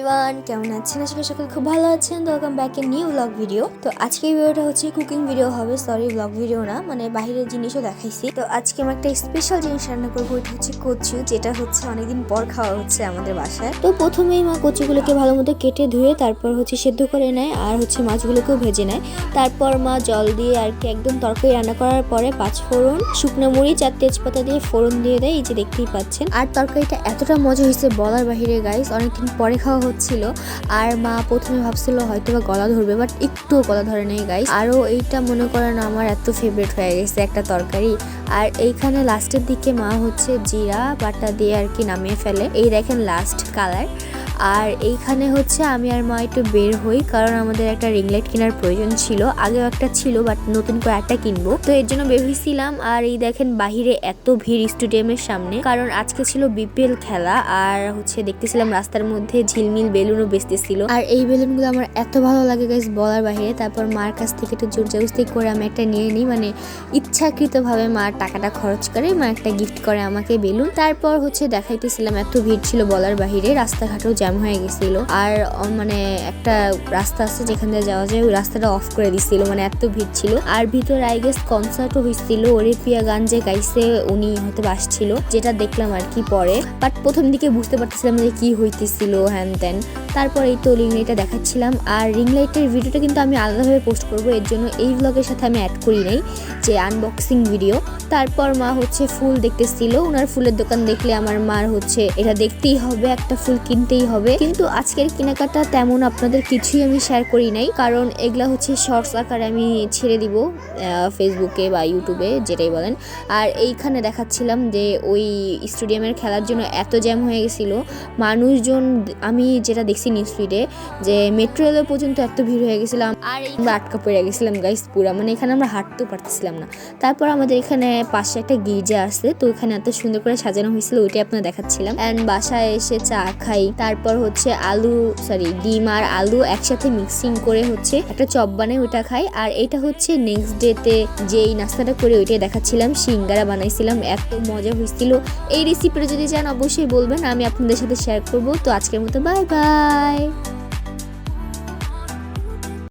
Everyone, কেমন আছেন? আশা করি সকলে খুব ভালো আছেন। তো welcome back a new blog video. তো আজকে ভিডিওটা হচ্ছে কুকিং ভিডিও হবে, সরি ব্লগ ভিডিও না, মানে বাইরের জিনিসও দেখাইছি। তো আজকে আমি একটা স্পেশাল জিনিস রান্না করবো, এটা হচ্ছে কচু, যেটা হচ্ছে অনেকদিন পর খাওয়া হচ্ছে আমাদের বাসায়। তো প্রথমেই মা কচুগুলোকে ভালো মতো কেটে ধুয়ে তারপর হচ্ছে সেদ্ধ করে নেয়, আর হচ্ছে মাছগুলোকেও ভেজে নেয়। তারপর মা জল দিয়ে আর কি একদম তরকারি রান্না করার পরে 5 ফোড়ন, শুকনো মরিচ আর তেজপাতা দিয়ে ফোড়ন দিয়ে দেয়, এই যে দেখতেই পাচ্ছেন। আর তরকারিটা এতটা মজা হয়েছে বলার বাহিরে গাইস, অনেকদিন পরে খাওয়া হচ্ছিল। আর মা প্রথমে ভাবছিল হয়তো বা গলা ধরবে, বাট একটু গলা ধরে নেই গাইস। আরও এইটা মনে করেন আমার এত ফেভারিট হয়ে গেছে একটা তরকারি। আর এইখানে লাস্টের দিকে মা হচ্ছে জিরা বাটা দিয়ে আর কি নামিয়ে ফেলে, এই দেখেন লাস্ট কালার। আর এইখানে হচ্ছে আমি আর মা একটু বের হই, কারণ আমাদের একটা রিং লাইট কেনার প্রয়োজন ছিল। আগেও একটা ছিল, বাট নতুন করে একটা কিনবো, তো এর জন্য বের হয়েছিলাম। আর এই দেখেন বাহিরে এত ভিড় স্টেডিয়ামের সামনে, কারণ আজকে ছিল বিপিএল খেলা। আর হচ্ছে দেখতেছিলাম রাস্তার মধ্যে ঝিলমিল বেলুনও বেচতেছিল, আর এই বেলুনগুলো আমার এত ভালো লাগে গাইস বলার বাহিরে। তারপর মার কাছ থেকে একটু জোর জবরদস্তি করে আমি একটা নিয়ে নিই, মানে ইচ্ছাকৃতভাবে মার টাকাটা খরচ করে মা একটা গিফট করে আমাকে বেলুন। তারপর হচ্ছে দেখাইতেছিলাম, এত ভিড় ছিল বলার বাহিরে, রাস্তাঘাটও জ্যাম হয়ে গেছিল। আর মানে একটা রাস্তা আছে যেখান দিয়ে যাওয়া যায়, ওই রাস্তাটা অফ করে দিছিল, মানে এত ভিড় ছিল। আর ভিতরে আই গেস কনসার্টও হয়েছিল, ওরে পিয়া গান যে গাইছে উনি হয়তো আসছিল, যেটা দেখলাম আর কি পরে। বাট প্রথম দিকে বুঝতে পারতেছিলাম যে কি হইতেছিল হ্যান ত্যান। তারপর এই তো রিং লাইটটা দেখাচ্ছিলাম। আর রিং লাইটের ভিডিওটা কিন্তু আমি আলাদাভাবে পোস্ট করবো, এর জন্য এই ব্লগের সাথে আমি অ্যাড করি নাই যে আনবক্সিং ভিডিও। তারপর মা হচ্ছে ফুল দেখতেছিল, ওনার ফুলের দোকান দেখলে আমার মার হচ্ছে এটা দেখতেই হবে, একটা ফুল কিনতেই হবে। কিন্তু আজকের কেনাকাটা তেমন আপনাদের কিছুই আমি শেয়ার করি নাই, কারণ এগুলা হচ্ছে শর্টস আকারে আমি ছেড়ে দিব ফেসবুকে বা ইউটিউবে, যেটাই বলেন। আর এইখানে দেখাচ্ছিলাম যে ওই স্টেডিয়ামের খেলার জন্য এত জ্যাম হয়ে গেছিল মানুষজন, আমি যেটা দেখছি নিউজ ফিডে যে মেট্রো রেলের পর্যন্ত এত ভিড় হয়ে গেছিলাম। আর আমরা আটকা পড়ে গেছিলাম গাইস পুরা, মানে এখানে আমরা হাঁটতেও পারতেছিলাম না। তারপর আমাদের এখানে পাশে একটা গির্জা আছে, তো ওখানে এত সুন্দর করে সাজানো হয়েছিল, ওইটাই আপনার দেখাচ্ছিলাম। অ্যান্ড বাসায় এসে চা খাই, তারপর হচ্ছে ডিম আর আলু একসাথে মিক্সিং করে হচ্ছে একটা চপ বানাই, ওইটা খাই। আর এটা হচ্ছে নেক্সট ডেতে যেই নাস্তাটা করে ওইটাই দেখাচ্ছিলাম, সিঙ্গারা বানাইছিলাম, এত মজা হয়েছিল। এই রেসিপিটা যদি চান অবশ্যই বলবেন, আমি আপনাদের সাথে শেয়ার করবো। তো আজকের মতো বাই বাই।